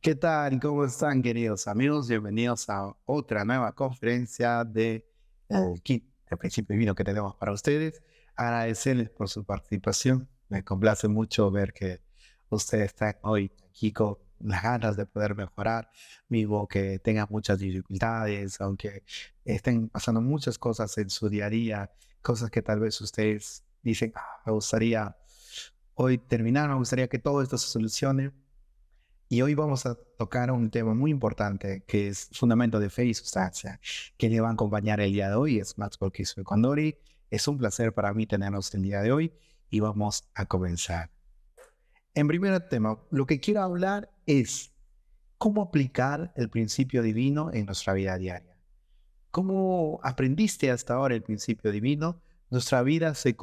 ¿Qué tal? ¿Cómo están, queridos amigos? Bienvenidos a otra nueva conferencia de el kit de principio divino que tenemos para ustedes. Agradecerles por su participación. Me complace mucho ver que ustedes están hoy aquí con las ganas de poder mejorar, mismo que tengan muchas dificultades, aunque estén pasando muchas cosas en su día a día, cosas que tal vez ustedes dicen, me gustaría hoy terminar, me gustaría que todo esto se solucione. Y hoy vamos a tocar un tema muy importante que es fundamento de fe y sustancia, que le va a acompañar el día de hoy. Es Max Borges Condori. Es un placer para mí tenerlos el día de hoy y vamos a comenzar. En primer tema, lo que quiero hablar es cómo aplicar el principio divino en nuestra vida diaria. ¿Cómo aprendiste hasta ahora el principio divino? Nuestra vida se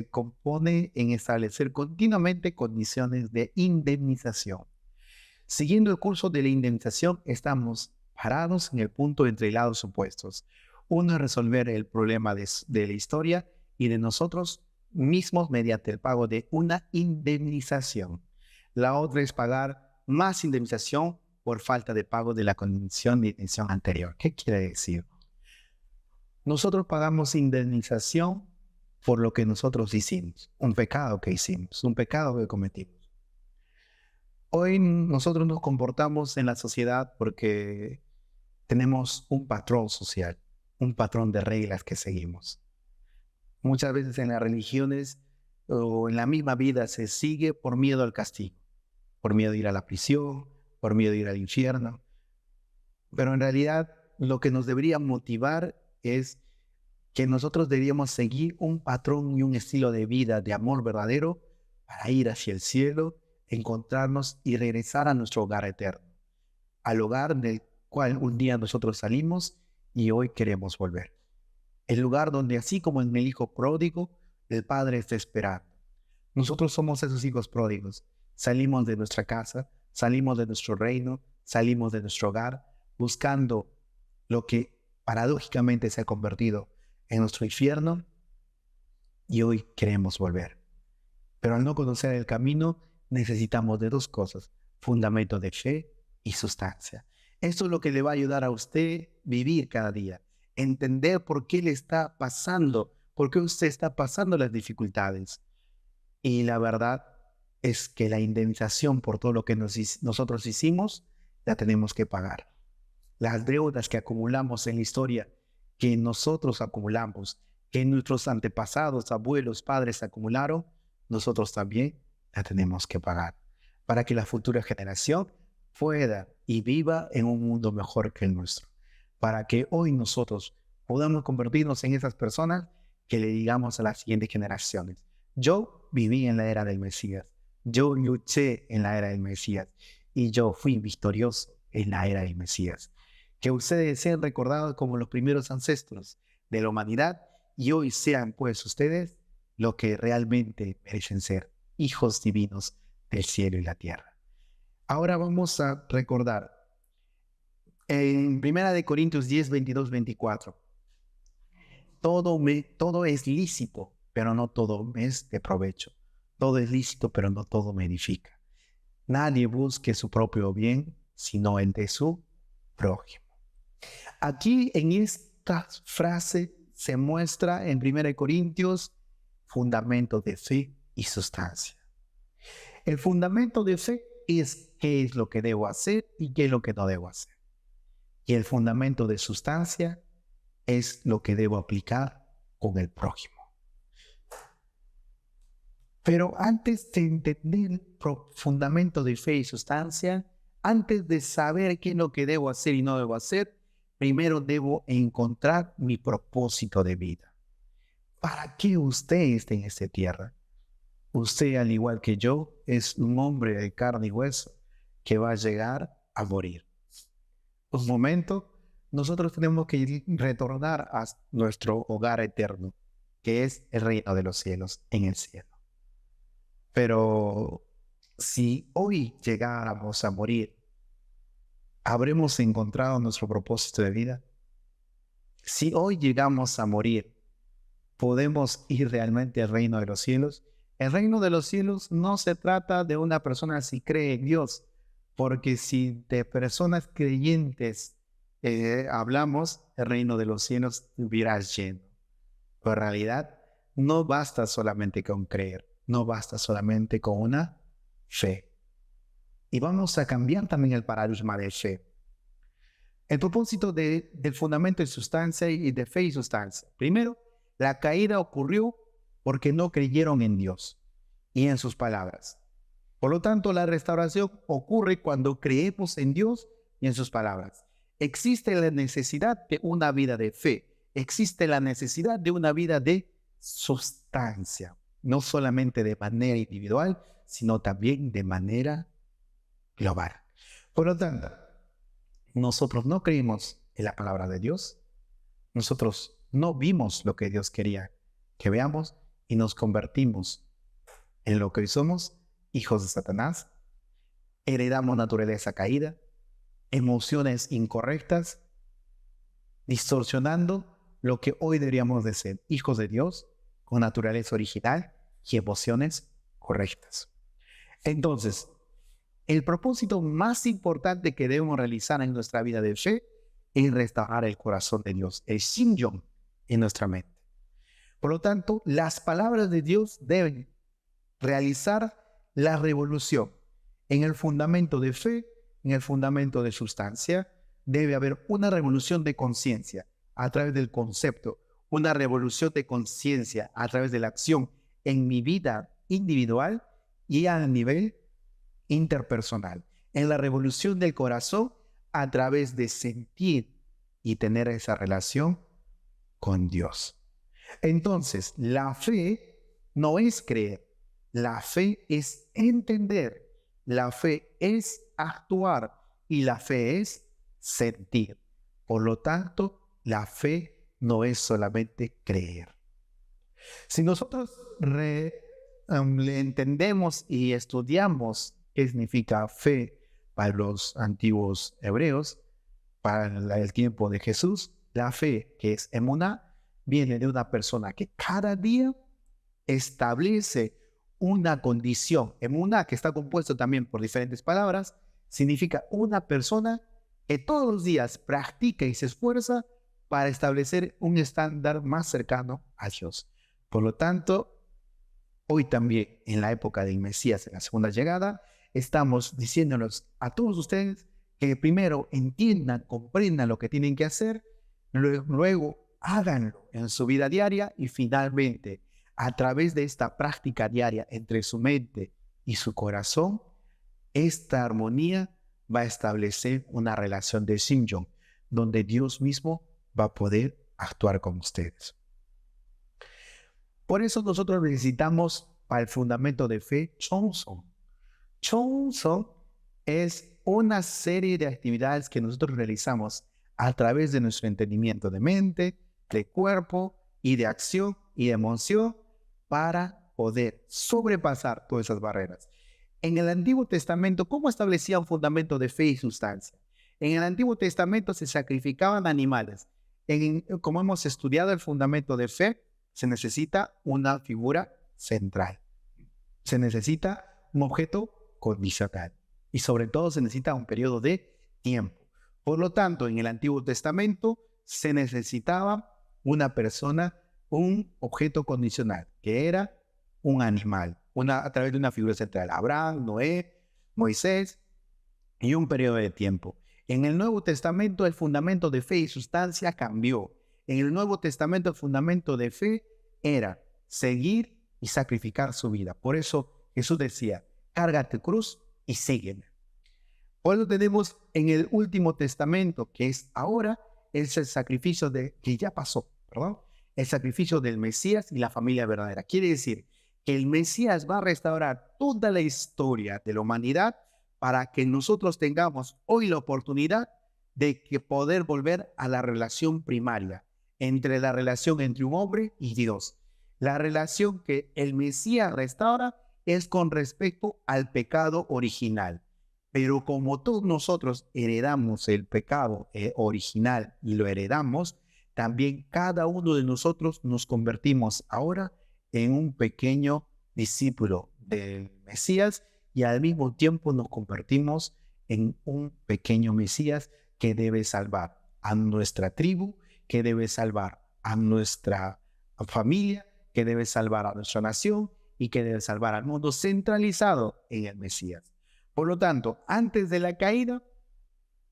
compone en establecer continuamente condiciones de indemnización. Siguiendo el curso de la indemnización, estamos parados en el punto entre lados opuestos. Uno es resolver el problema de la historia y de nosotros mismos mediante el pago de una indemnización. La otra es pagar más indemnización por falta de pago de la condición de indemnización anterior. ¿Qué quiere decir? Nosotros pagamos indemnización por lo que nosotros hicimos, un pecado que hicimos, un pecado que cometimos. Hoy nosotros nos comportamos en la sociedad porque tenemos un patrón social, un patrón de reglas que seguimos. Muchas veces en las religiones o en la misma vida se sigue por miedo al castigo, por miedo de ir a la prisión, por miedo de ir al infierno. Pero en realidad lo que nos debería motivar es que nosotros deberíamos seguir un patrón y un estilo de vida de amor verdadero para ir hacia el cielo, encontrarnos y regresar a nuestro hogar eterno, al hogar del cual un día nosotros salimos y hoy queremos volver. El lugar donde, así como en el hijo pródigo, el padre está esperando. Nosotros somos esos hijos pródigos. Salimos de nuestra casa, salimos de nuestro reino, salimos de nuestro hogar, buscando lo que paradójicamente se ha convertido en nuestro infierno y hoy queremos volver. Pero al no conocer el camino, necesitamos de dos cosas: fundamento de fe y sustancia. Esto es lo que le va a ayudar a usted vivir cada día, entender por qué le está pasando, por qué usted está pasando las dificultades. Y la verdad es que la indemnización por todo lo que nosotros hicimos, la tenemos que pagar. Las deudas que acumulamos en la historia, que nosotros acumulamos, que nuestros antepasados, abuelos, padres acumularon, nosotros también la tenemos que pagar para que la futura generación pueda y viva en un mundo mejor que el nuestro. Para que hoy nosotros podamos convertirnos en esas personas que le digamos a las siguientes generaciones: yo viví en la era del Mesías, yo luché en la era del Mesías y yo fui victorioso en la era del Mesías. Que ustedes sean recordados como los primeros ancestros de la humanidad y hoy sean pues ustedes lo que realmente merecen ser: hijos divinos del cielo y la tierra. Ahora vamos a recordar en Primera de Corintios 10, 22, 24. Todo es lícito, pero no todo me es de provecho. Todo es lícito, pero no todo me edifica. Nadie busque su propio bien, sino el de su prójimo. Aquí en esta frase se muestra en 1 Corintios fundamento de fe y sustancia. El fundamento de fe es qué es lo que debo hacer y qué es lo que no debo hacer. Y el fundamento de sustancia es lo que debo aplicar con el prójimo. Pero antes de entender el fundamento de fe y sustancia, antes de saber qué es lo que debo hacer y no debo hacer, primero debo encontrar mi propósito de vida. ¿Para qué usted está en esta tierra? Usted, al igual que yo, es un hombre de carne y hueso que va a llegar a morir. Un momento, nosotros tenemos que retornar a nuestro hogar eterno, que es el reino de los cielos en el cielo. Pero si hoy llegáramos a morir, ¿habremos encontrado nuestro propósito de vida? Si hoy llegamos a morir, ¿podemos ir realmente al reino de los cielos? El reino de los cielos no se trata de una persona si cree en Dios. Porque si de personas creyentes hablamos, el reino de los cielos estuviera lleno. Pero en realidad no basta solamente con creer, no basta solamente con una fe. Y vamos a cambiar también el paradigma de fe. El propósito del fundamento de sustancia y de fe y sustancia. Primero, la caída ocurrió porque no creyeron en Dios y en sus palabras. Por lo tanto, la restauración ocurre cuando creemos en Dios y en sus palabras. Existe la necesidad de una vida de fe. Existe la necesidad de una vida de sustancia. No solamente de manera individual, sino también de manera global. Por lo tanto, nosotros no creímos en la palabra de Dios. Nosotros no vimos lo que Dios quería que veamos y nos convertimos en lo que hoy somos, hijos de Satanás. Heredamos naturaleza caída, emociones incorrectas, distorsionando lo que hoy deberíamos de ser, hijos de Dios, con naturaleza original y emociones correctas. Entonces, el propósito más importante que debemos realizar en nuestra vida de fe es restaurar el corazón de Dios, el Shinjon en nuestra mente. Por lo tanto, las palabras de Dios deben realizar la revolución. En el fundamento de fe, en el fundamento de sustancia, debe haber una revolución de conciencia a través del concepto, una revolución de conciencia a través de la acción en mi vida individual y a nivel interpersonal. En la revolución del corazón a través de sentir y tener esa relación con Dios. Entonces, la fe no es creer. La fe es entender, la fe es actuar y la fe es sentir. Por lo tanto, la fe no es solamente creer. Si nosotros le entendemos y estudiamos qué significa fe para los antiguos hebreos, para el tiempo de Jesús, la fe, que es emuná, viene de una persona que cada día establece una condición. Emuná, que está compuesto también por diferentes palabras, significa una persona que todos los días practica y se esfuerza para establecer un estándar más cercano a Dios. Por lo tanto, hoy también, en la época del Mesías, en la segunda llegada, estamos diciéndonos a todos ustedes que primero entiendan, comprendan lo que tienen que hacer, luego háganlo en su vida diaria y finalmente, a través de esta práctica diaria entre su mente y su corazón, esta armonía va a establecer una relación de Shinjon, donde Dios mismo va a poder actuar con ustedes. Por eso nosotros necesitamos para el fundamento de fe Chongson. Chongson es una serie de actividades que nosotros realizamos a través de nuestro entendimiento de mente, de cuerpo y de acción y de emoción para poder sobrepasar todas esas barreras. En el Antiguo Testamento, ¿cómo establecía un fundamento de fe y sustancia? En el Antiguo Testamento se sacrificaban animales. Como hemos estudiado el fundamento de fe, se necesita una figura central. Se necesita un objeto condicional. Y sobre todo se necesita un periodo de tiempo. Por lo tanto, en el Antiguo Testamento se necesitaba una persona, un objeto condicional, que era un animal, a través de una figura central. Abraham, Noé, Moisés y un periodo de tiempo. En el Nuevo Testamento el fundamento de fe y sustancia cambió. En el Nuevo Testamento el fundamento de fe era seguir y sacrificar su vida. Por eso Jesús decía, carga tu cruz y sígueme. Hoy lo tenemos en el Último Testamento, que es ahora, es el sacrificio que ya pasó, ¿perdón? El sacrificio del Mesías y la familia verdadera. Quiere decir que el Mesías va a restaurar toda la historia de la humanidad para que nosotros tengamos hoy la oportunidad de poder volver a la relación primaria, la relación entre un hombre y Dios. La relación que el Mesías restaura es con respecto al pecado original. Pero como todos nosotros heredamos el pecado original y lo heredamos, también cada uno de nosotros nos convertimos ahora en un pequeño discípulo del Mesías y al mismo tiempo nos convertimos en un pequeño Mesías que debe salvar a nuestra tribu, que debe salvar a nuestra familia, que debe salvar a nuestra nación y que debe salvar al mundo, centralizado en el Mesías. Por lo tanto, antes de la caída,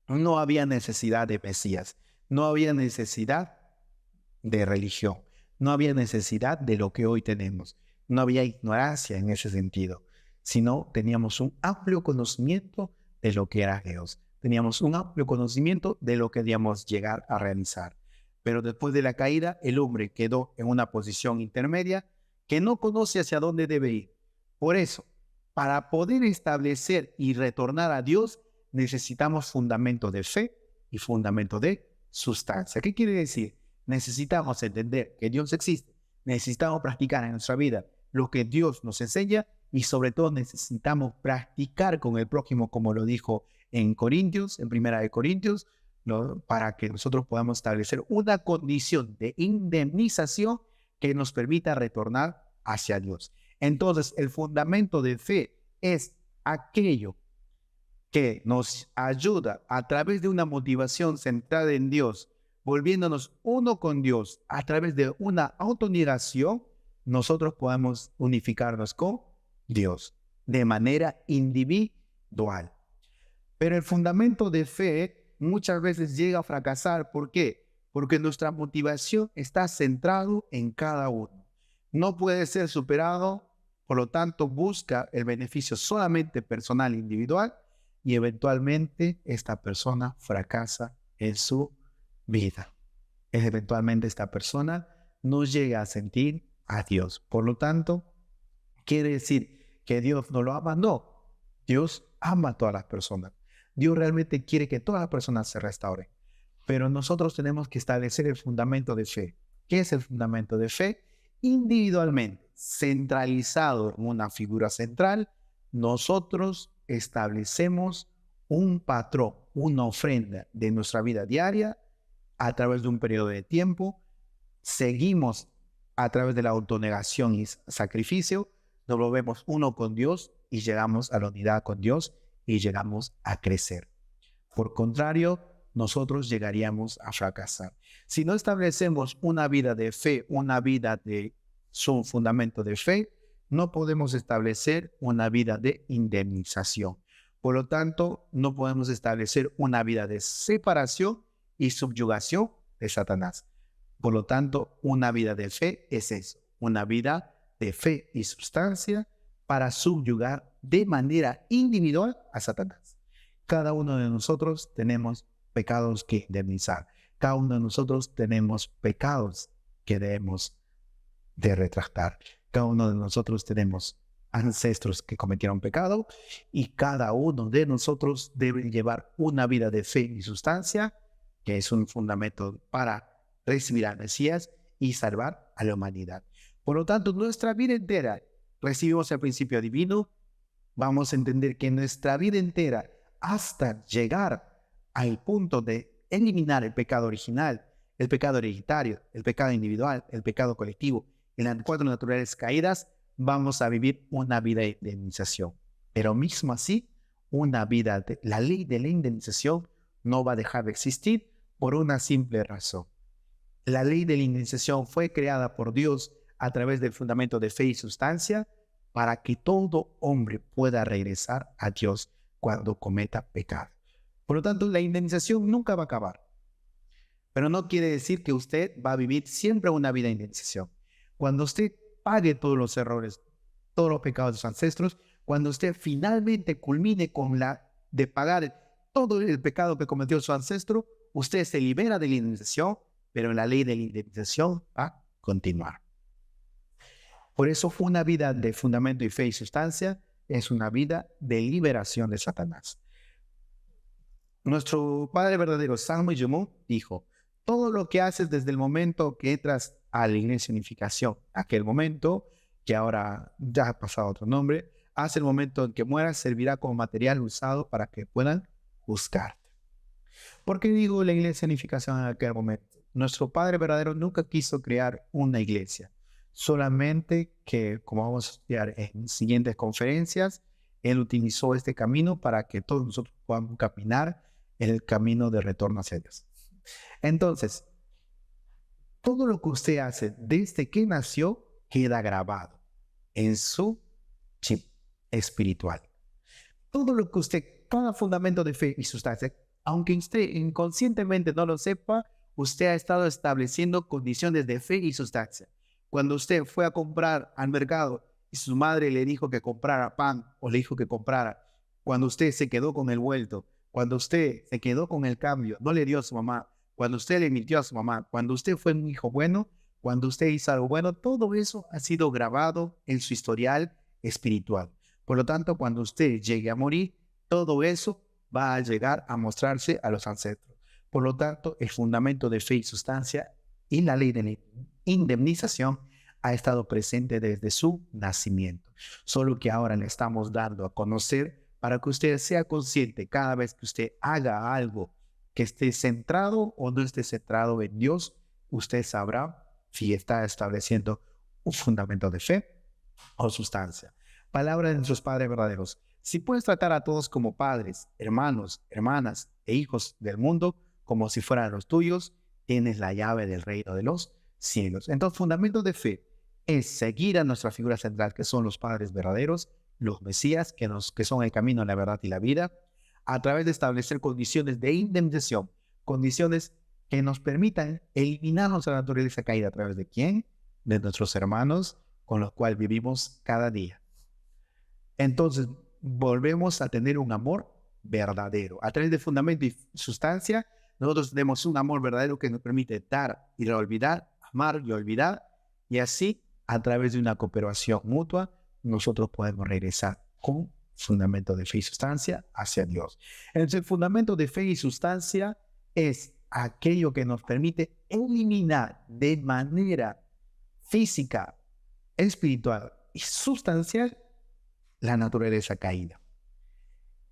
no había necesidad de Mesías, no había necesidad de religión, no había necesidad de lo que hoy tenemos, no había ignorancia en ese sentido, sino teníamos un amplio conocimiento de lo que era Dios, teníamos un amplio conocimiento de lo que debíamos llegar a realizar. Pero después de la caída, el hombre quedó en una posición intermedia que no conoce hacia dónde debe ir. Por eso, para poder establecer y retornar a Dios, necesitamos fundamento de fe y fundamento de sustancia. ¿Qué quiere decir? Necesitamos entender que Dios existe, necesitamos practicar en nuestra vida lo que Dios nos enseña y sobre todo necesitamos practicar con el prójimo, como lo dijo en Corintios, en Primera de Corintios, ¿no? Para que nosotros podamos establecer una condición de indemnización que nos permita retornar hacia Dios. Entonces, el fundamento de fe es aquello que nos ayuda a través de una motivación centrada en Dios, volviéndonos uno con Dios a través de una autonegación, nosotros podemos unificarnos con Dios de manera individual. Pero el fundamento de fe muchas veces llega a fracasar. ¿Por qué? Porque nuestra motivación está centrado en cada uno. No puede ser superado, por lo tanto busca el beneficio solamente personal e individual y eventualmente esta persona fracasa en su vida. Eventualmente esta persona no llega a sentir a Dios. Por lo tanto, quiere decir que Dios no lo ama. No, Dios ama a todas las personas. Dios realmente quiere que todas las personas se restauren. Pero nosotros tenemos que establecer el fundamento de fe. ¿Qué es el fundamento de fe? Individualmente, centralizado en una figura central, nosotros establecemos un patrón, una ofrenda de nuestra vida diaria a través de un periodo de tiempo, seguimos a través de la autonegación y sacrificio, nos volvemos uno con Dios y llegamos a la unidad con Dios y llegamos a crecer. Por contrario, nosotros llegaríamos a fracasar. Si no establecemos una vida de fe, una vida de su fundamento de fe, no podemos establecer una vida de indemnización. Por lo tanto, no podemos establecer una vida de separación y subyugación de Satanás. Por lo tanto, una vida de fe es eso, una vida de fe y sustancia para subyugar de manera individual a Satanás. Cada uno de nosotros tenemos pecados que indemnizar. Cada uno de nosotros tenemos pecados que debemos de retractar. Cada uno de nosotros tenemos ancestros que cometieron pecado y cada uno de nosotros debe llevar una vida de fe y sustancia, que es un fundamento para recibir al Mesías y salvar a la humanidad. Por lo tanto, nuestra vida entera recibimos el principio divino. Vamos a entender que nuestra vida entera, hasta llegar al punto de eliminar el pecado original, el pecado hereditario, el pecado individual, el pecado colectivo, en las cuatro naturales caídas, vamos a vivir una vida de indemnización. Pero mismo así, la ley de la indemnización no va a dejar de existir por una simple razón. La ley de la indemnización fue creada por Dios a través del fundamento de fe y sustancia para que todo hombre pueda regresar a Dios cuando cometa pecado. Por lo tanto, la indemnización nunca va a acabar. Pero no quiere decir que usted va a vivir siempre una vida de indemnización. Cuando usted pague todos los errores, todos los pecados de sus ancestros, cuando usted finalmente culmine con de pagar todo el pecado que cometió su ancestro, usted se libera de la indemnización, pero la ley de la indemnización va a continuar. Por eso una vida de fundamento y fe y sustancia es una vida de liberación de Satanás. Nuestro Padre verdadero, San Moisés, dijo: todo lo que haces desde el momento que entras a la iglesia de unificación, aquel momento que ahora ya ha pasado otro nombre, hasta el momento en que mueras, servirá como material usado para que puedan juzgarte. ¿Por qué digo la iglesia de unificación en aquel momento? Nuestro Padre verdadero nunca quiso crear una iglesia, solamente que, como vamos a estudiar en siguientes conferencias, Él utilizó este camino para que todos nosotros podamos caminar en el camino de retorno hacia Dios. Entonces, todo lo que usted hace desde que nació queda grabado en su chip espiritual. Todo lo que usted, cada fundamento de fe y sustancia, aunque usted inconscientemente no lo sepa, usted ha estado estableciendo condiciones de fe y sustancia. Cuando usted fue a comprar al mercado y su madre le dijo que comprara pan o le dijo que comprara, cuando usted se quedó con el vuelto, cuando usted se quedó con el cambio, no le dio a su mamá, cuando usted le mintió a su mamá, cuando usted fue un hijo bueno, cuando usted hizo algo bueno, todo eso ha sido grabado en su historial espiritual. Por lo tanto, cuando usted llegue a morir, todo eso va a llegar a mostrarse a los ancestros. Por lo tanto, el fundamento de fe y sustancia y la ley de la indemnización ha estado presente desde su nacimiento. Solo que ahora le estamos dando a conocer para que usted sea consciente cada vez que usted haga algo que esté centrado o no esté centrado en Dios, usted sabrá si está estableciendo un fundamento de fe o sustancia. Palabra de nuestros padres verdaderos. Si puedes tratar a todos como padres, hermanos, hermanas e hijos del mundo, como si fueran los tuyos, tienes la llave del reino de los cielos. Entonces, fundamento de fe es seguir a nuestra figura central, que son los padres verdaderos, los Mesías, que son el camino, la verdad y la vida, a través de establecer condiciones de indemnización, condiciones que nos permitan eliminar nuestra naturaleza caída. ¿A través de quién? De nuestros hermanos con los cuales vivimos cada día. Entonces, volvemos a tener un amor verdadero. A través de fundamento y sustancia, nosotros tenemos un amor verdadero que nos permite dar y olvidar, amar y olvidar, y así, a través de una cooperación mutua, nosotros podemos regresar con fundamento de fe y sustancia hacia Dios. Entonces, el fundamento de fe y sustancia es aquello que nos permite eliminar de manera física, espiritual y sustancial la naturaleza caída,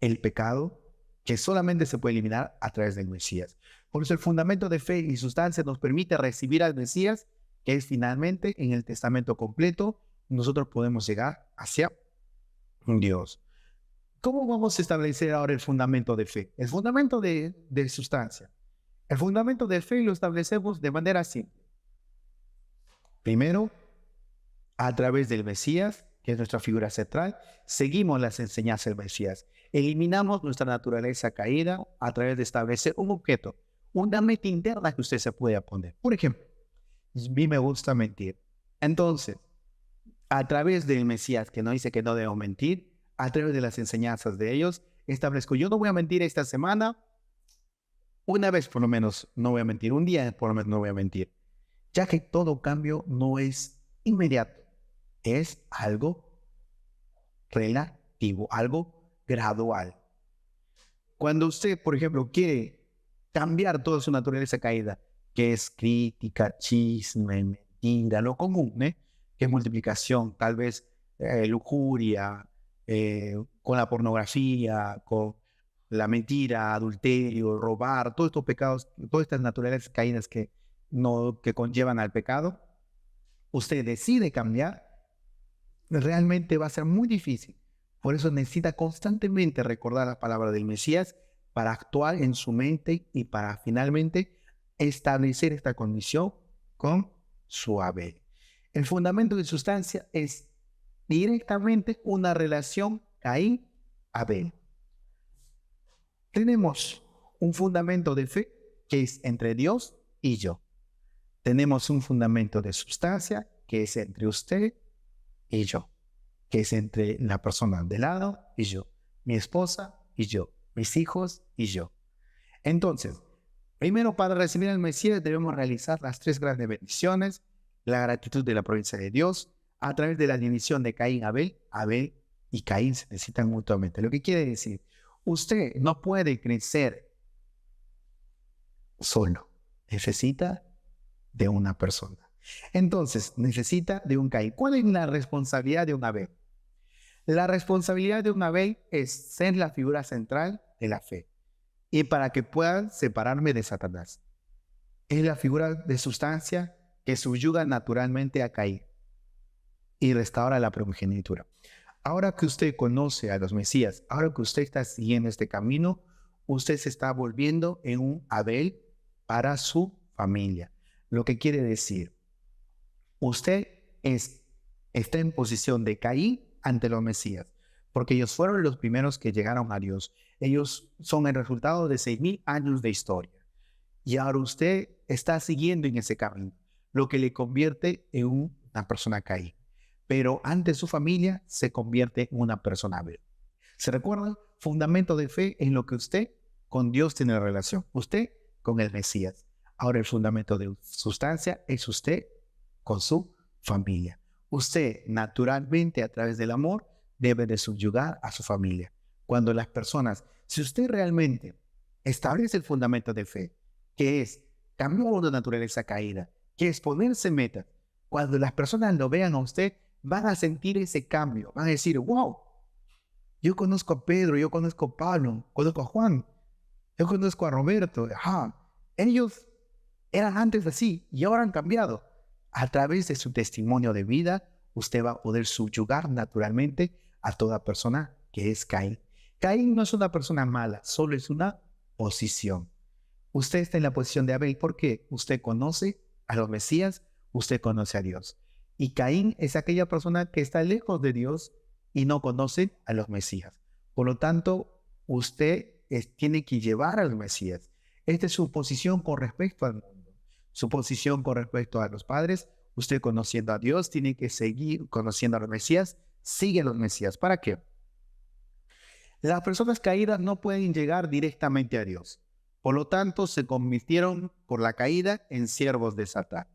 el pecado, que solamente se puede eliminar a través del Mesías. Por eso el fundamento de fe y sustancia nos permite recibir al Mesías, que es finalmente en el testamento completo, nosotros podemos llegar hacia Dios. ¿Cómo vamos a establecer ahora el fundamento de fe? El fundamento de sustancia. El fundamento de fe lo establecemos de manera simple. Primero, a través del Mesías, que es nuestra figura central, seguimos las enseñanzas del Mesías. Eliminamos nuestra naturaleza caída a través de establecer un objeto, una meta interna que usted se pueda poner. Por ejemplo, a mí me gusta mentir. Entonces, a través del Mesías, que nos dice que no debo mentir, a través de las enseñanzas de ellos, establezco, yo no voy a mentir esta semana, una vez por lo menos no voy a mentir, un día por lo menos no voy a mentir, ya que todo cambio no es inmediato, es algo relativo, algo gradual. Cuando usted, por ejemplo, quiere cambiar toda su naturaleza caída, que es crítica, chisme, mentira, lo común, que es multiplicación, tal vez lujuria, con la pornografía, con la mentira, adulterio, robar, todos estos pecados, todas estas naturalezas caídas que conllevan al pecado, usted decide cambiar, realmente va a ser muy difícil. Por eso necesita constantemente recordar la palabra del Mesías para actuar en su mente y para finalmente establecer esta condición con su Abel. El fundamento de sustancia es directamente una relación Caín-Abel. Tenemos un fundamento de fe que es entre Dios y yo. Tenemos un fundamento de sustancia que es entre usted y yo, que es entre la persona de lado y yo, mi esposa y yo, mis hijos y yo. Entonces, primero, para recibir al Mesías debemos realizar las tres grandes bendiciones: la gratitud de la providencia de Dios, a través de la división de Caín-Abel. Abel y Caín se necesitan mutuamente. Lo que quiere decir, usted no puede crecer solo, necesita de una persona. Entonces, necesita de un Caín. ¿Cuál es la responsabilidad de un Abel? La responsabilidad de un Abel es ser la figura central de la fe y para que puedan separarme de Satanás. Es la figura de sustancia que subyuga naturalmente a Caín y restaura la primogenitura. Ahora que usted conoce a los Mesías, ahora que usted está siguiendo este camino, usted se está volviendo en un Abel para su familia. Lo que quiere decir, usted está en posición de Caín ante los Mesías, porque ellos fueron los primeros que llegaron a Dios. Ellos son el resultado de 6,000 años de historia. Y ahora usted está siguiendo en ese camino, lo que le convierte en una persona caída. Pero ante su familia se convierte en una persona Abel. ¿Se recuerda? Fundamento de fe en lo que usted con Dios tiene relación. Usted con el Mesías. Ahora el fundamento de sustancia es usted con su familia. Usted naturalmente a través del amor debe de subyugar a su familia. Cuando las personas, si usted realmente establece el fundamento de fe, que es cambiar una naturaleza caída, que es ponerse metas, cuando las personas lo vean a usted, van a sentir ese cambio, van a decir, wow, yo conozco a Pedro, yo conozco a Pablo, conozco a Juan, yo conozco a Roberto, ellos eran antes así y ahora han cambiado. A través de su testimonio de vida, usted va a poder subyugar naturalmente a toda persona que es Caín. Caín no es una persona mala, solo es una posición. Usted está en la posición de Abel porque usted conoce a los Mesías, usted conoce a Dios. Y Caín es aquella persona que está lejos de Dios y no conoce a los Mesías. Por lo tanto, usted tiene que llevar a los Mesías. Esta es su posición con respecto al mundo. Su posición con respecto a los padres, usted conociendo a Dios, tiene que seguir conociendo a los Mesías, sigue a los Mesías. ¿Para qué? Las personas caídas no pueden llegar directamente a Dios. Por lo tanto, se convirtieron por la caída en siervos de Satán.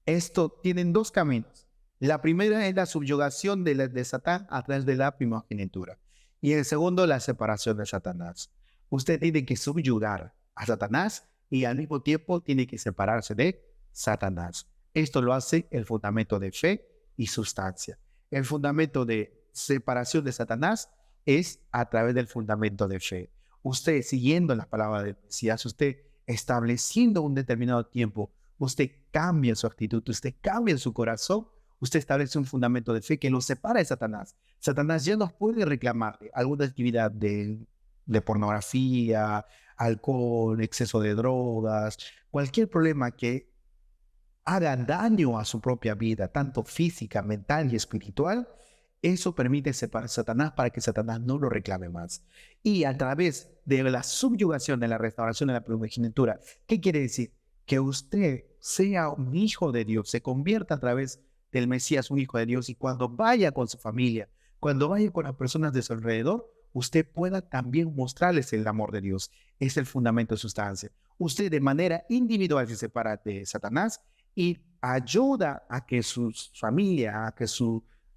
Esto tienen dos caminos. La primera es la subyugación de Satán a través de la primogenitura. Y el segundo, la separación de Satanás. Usted tiene que subyugar a Satanás y al mismo tiempo tiene que separarse de Satanás. Esto lo hace el fundamento de fe y sustancia. El fundamento de separación de Satanás es a través del fundamento de fe. Usted siguiendo las palabras del Mesías, usted estableciendo un determinado tiempo, usted cambia su actitud, usted cambia su corazón, usted establece un fundamento de fe que lo separa de Satanás. Satanás ya no puede reclamarle alguna actividad de pornografía, alcohol, exceso de drogas, cualquier problema que haga daño a su propia vida, tanto física, mental y espiritual. Eso permite separar a Satanás para que Satanás no lo reclame más. Y a través de la subyugación, de la restauración de la primogenitura, ¿qué quiere decir? Que usted sea un hijo de Dios, se convierta a través del Mesías un hijo de Dios y cuando vaya con su familia, cuando vaya con las personas de su alrededor, usted pueda también mostrarles el amor de Dios. Es el fundamento de sustancia. Usted de manera individual se separa de Satanás y ayuda a que su familia, a que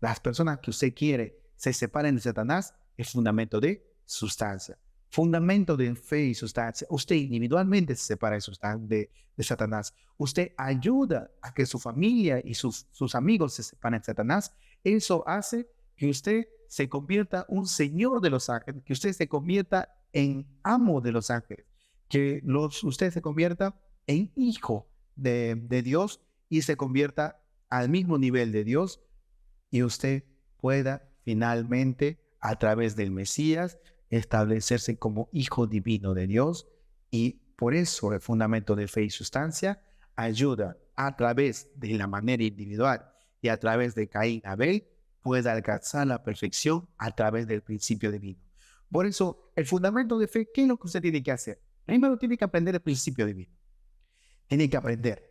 las personas que usted quiere se separen de Satanás, es fundamento de sustancia. Fundamento de fe y sustancia. Usted individualmente se separa de Satanás. Usted ayuda a que su familia y sus amigos se separen de Satanás. Eso hace que usted se convierta en un señor de los ángeles, que usted se convierta en amo de los ángeles, que usted se convierta en hijo de Dios y se convierta al mismo nivel de Dios y usted pueda finalmente, a través del Mesías, establecerse como hijo divino de Dios. Y por eso el fundamento de fe y sustancia ayuda a través de la manera individual y a través de Caín Abel, pueda alcanzar la perfección a través del principio divino. Por eso, el fundamento de fe, ¿qué es lo que usted tiene que hacer? Primero tiene que aprender el principio divino. Tiene que aprender.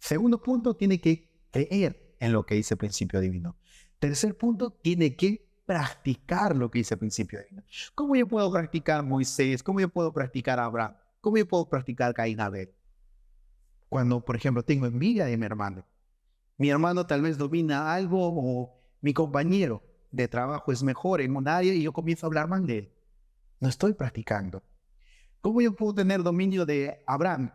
Segundo punto, tiene que creer en lo que dice el principio divino. Tercer punto, tiene que practicar lo que dice el principio divino. ¿Cómo yo puedo practicar Moisés? ¿Cómo yo puedo practicar Abraham? ¿Cómo yo puedo practicar Caín Abel? Cuando, por ejemplo, tengo envidia de mi hermano. Mi hermano tal vez domina algo o mi compañero de trabajo es mejor en un área y yo comienzo a hablar mal de él. No estoy practicando. ¿Cómo yo puedo tener dominio de Abraham?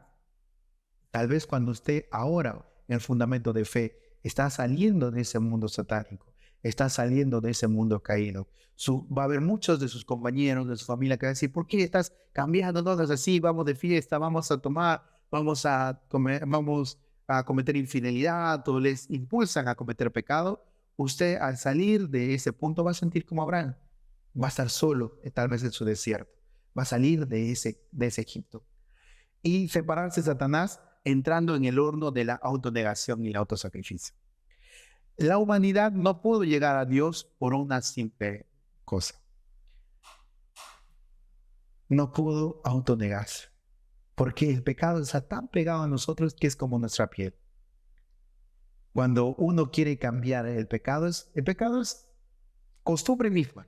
Tal vez cuando usted ahora, en el fundamento de fe, está saliendo de ese mundo satánico, está saliendo de ese mundo caído. Va a haber muchos de sus compañeros, de su familia, que van a decir, ¿por qué estás cambiando? No es así, vamos de fiesta, vamos a tomar, vamos a cometer infidelidad, o les impulsan a cometer pecado. usted al salir de ese punto va a sentir como Abraham. Va a estar solo, tal vez en su desierto. Va a salir de ese Egipto. Y separarse de Satanás entrando en el horno de la autonegación y el autosacrificio. La humanidad no pudo llegar a Dios por una simple cosa. No pudo autonegarse. Porque el pecado está tan pegado a nosotros que es como nuestra piel. Cuando uno quiere cambiar el pecado es costumbre misma.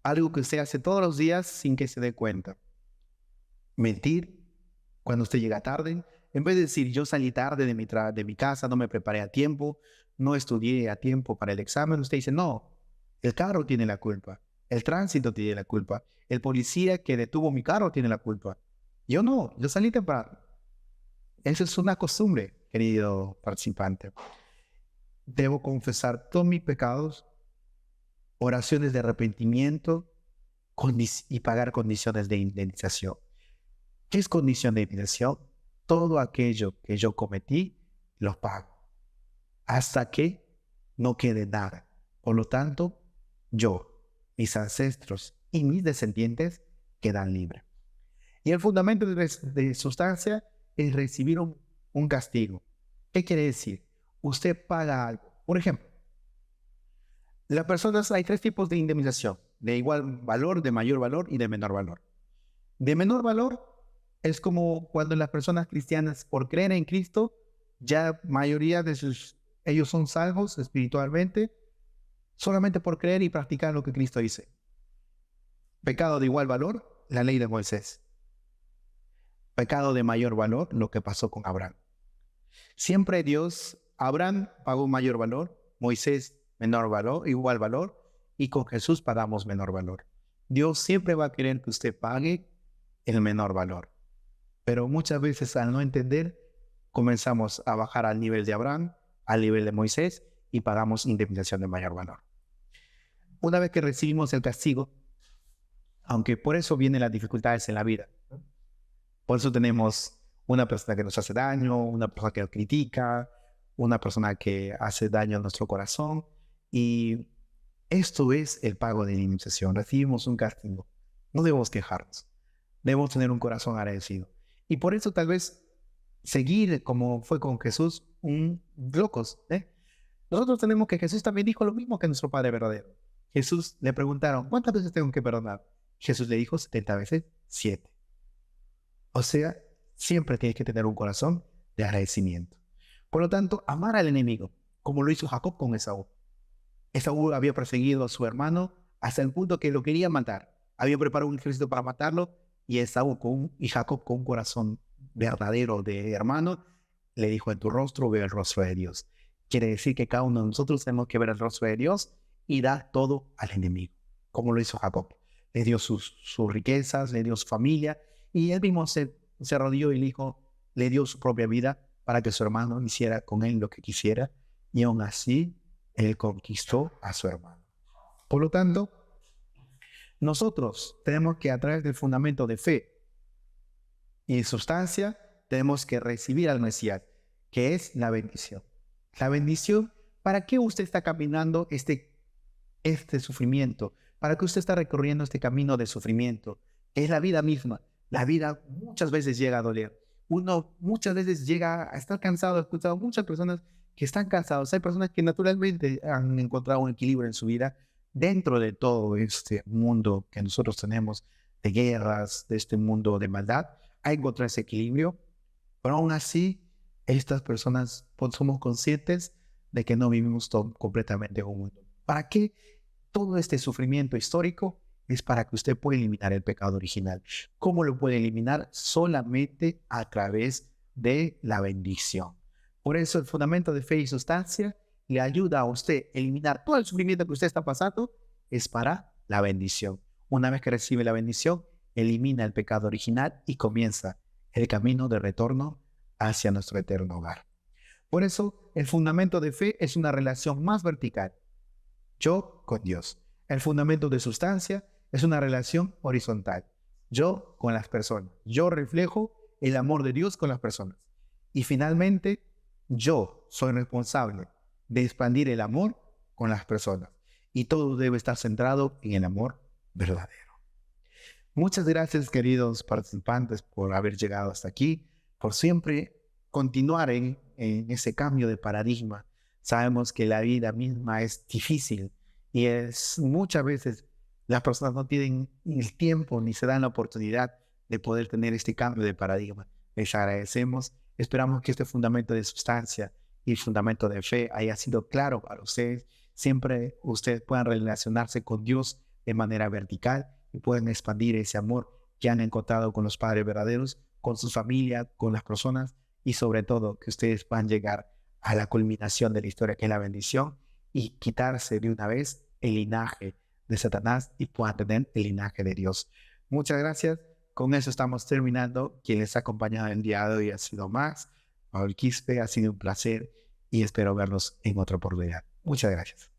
Algo que usted hace todos los días sin que se dé cuenta. Mentir cuando usted llega tarde. En vez de decir, yo salí tarde de mi casa, no me preparé a tiempo, no estudié a tiempo para el examen, usted dice, no, el carro tiene la culpa, el tránsito tiene la culpa, el policía que detuvo mi carro tiene la culpa. Yo no, yo salí temprano. Eso es una costumbre, querido participante. Debo confesar todos mis pecados, oraciones de arrepentimiento y pagar condiciones de indemnización. ¿Qué es condición de indemnización? Todo aquello que yo cometí, lo pago. Hasta que no quede nada. Por lo tanto, yo, mis ancestros y mis descendientes quedan libres. Y el fundamento de sustancia es recibir un castigo. ¿Qué quiere decir? Usted paga algo. Por ejemplo, hay 3 tipos de indemnización. De igual valor, de mayor valor y de menor valor. De menor valor es como cuando las personas cristianas, por creer en Cristo, ya mayoría de ellos son salvos espiritualmente, solamente por creer y practicar lo que Cristo dice. Pecado de igual valor, la ley de Moisés. Pecado de mayor valor, lo que pasó con Abraham. Siempre Abraham pagó mayor valor, Moisés menor valor, igual valor, y con Jesús pagamos menor valor. Dios siempre va a querer que usted pague el menor valor. Pero muchas veces al no entender, comenzamos a bajar al nivel de Abraham, al nivel de Moisés, y pagamos indemnización de mayor valor. Una vez que recibimos el castigo, aunque por eso vienen las dificultades en la vida, por eso tenemos una persona que nos hace daño, una persona que nos critica, una persona que hace daño a nuestro corazón, y esto es el pago de indemnización. Recibimos un castigo. No debemos quejarnos. Debemos tener un corazón agradecido. Y por eso tal vez seguir como fue con Jesús, locos. Nosotros tenemos que Jesús también dijo lo mismo que nuestro Padre verdadero. Jesús le preguntaron, ¿cuántas veces tengo que perdonar? Jesús le dijo 70 veces 7. O sea, siempre tienes que tener un corazón de agradecimiento. Por lo tanto, amar al enemigo, como lo hizo Jacob con Esaú. Esaú había perseguido a su hermano hasta el punto que lo quería matar. Había preparado un ejército para matarlo y y Jacob con un corazón verdadero de hermano le dijo, en tu rostro veo el rostro de Dios. Quiere decir que cada uno de nosotros tenemos que ver el rostro de Dios y dar todo al enemigo, como lo hizo Jacob. Le dio sus riquezas, le dio su familia y él mismo se arrodilló y le dio su propia vida para que su hermano hiciera con él lo que quisiera y aún así él conquistó a su hermano. Por lo tanto, nosotros tenemos que a través del fundamento de fe y sustancia, tenemos que recibir al Mesías, que es la bendición. La bendición, ¿para qué usted está caminando este sufrimiento? ¿Para qué usted está recorriendo este camino de sufrimiento? Que es la vida misma. La vida muchas veces llega a doler. Uno muchas veces llega a estar cansado. He escuchado muchas personas que están cansados. Hay personas que naturalmente han encontrado un equilibrio en su vida dentro de todo este mundo que nosotros tenemos de guerras, de este mundo de maldad. Hay que encontrar ese equilibrio. Pero aún así, estas personas somos conscientes de que no vivimos completamente en un mundo. ¿Para qué todo este sufrimiento histórico? Es para que usted pueda eliminar el pecado original. ¿Cómo lo puede eliminar? Solamente a través de la bendición. Por eso el fundamento de fe y sustancia le ayuda a usted a eliminar todo el sufrimiento que usted está pasando, es para la bendición. Una vez que recibe la bendición, elimina el pecado original y comienza el camino de retorno hacia nuestro eterno hogar. Por eso el fundamento de fe es una relación más vertical. Yo con Dios. El fundamento de sustancia es una relación horizontal. Yo con las personas. Yo reflejo el amor de Dios con las personas. Y finalmente, yo soy responsable de expandir el amor con las personas. Y todo debe estar centrado en el amor verdadero. Muchas gracias, queridos participantes, por haber llegado hasta aquí, por siempre continuar en ese cambio de paradigma. Sabemos que la vida misma es difícil y muchas veces las personas no tienen el tiempo ni se dan la oportunidad de poder tener este cambio de paradigma. Les agradecemos. Esperamos que este fundamento de sustancia y el fundamento de fe haya sido claro para ustedes. Siempre ustedes puedan relacionarse con Dios de manera vertical y pueden expandir ese amor que han encontrado con los padres verdaderos, con su familia, con las personas y sobre todo que ustedes puedan llegar a la culminación de la historia que es la bendición y quitarse de una vez el linaje de Satanás y puedan tener el linaje de Dios. Muchas gracias. Con eso estamos terminando. Quien les ha acompañado el día de hoy ha sido Max, Paul Quispe. Ha sido un placer y espero verlos en otra oportunidad. Muchas gracias.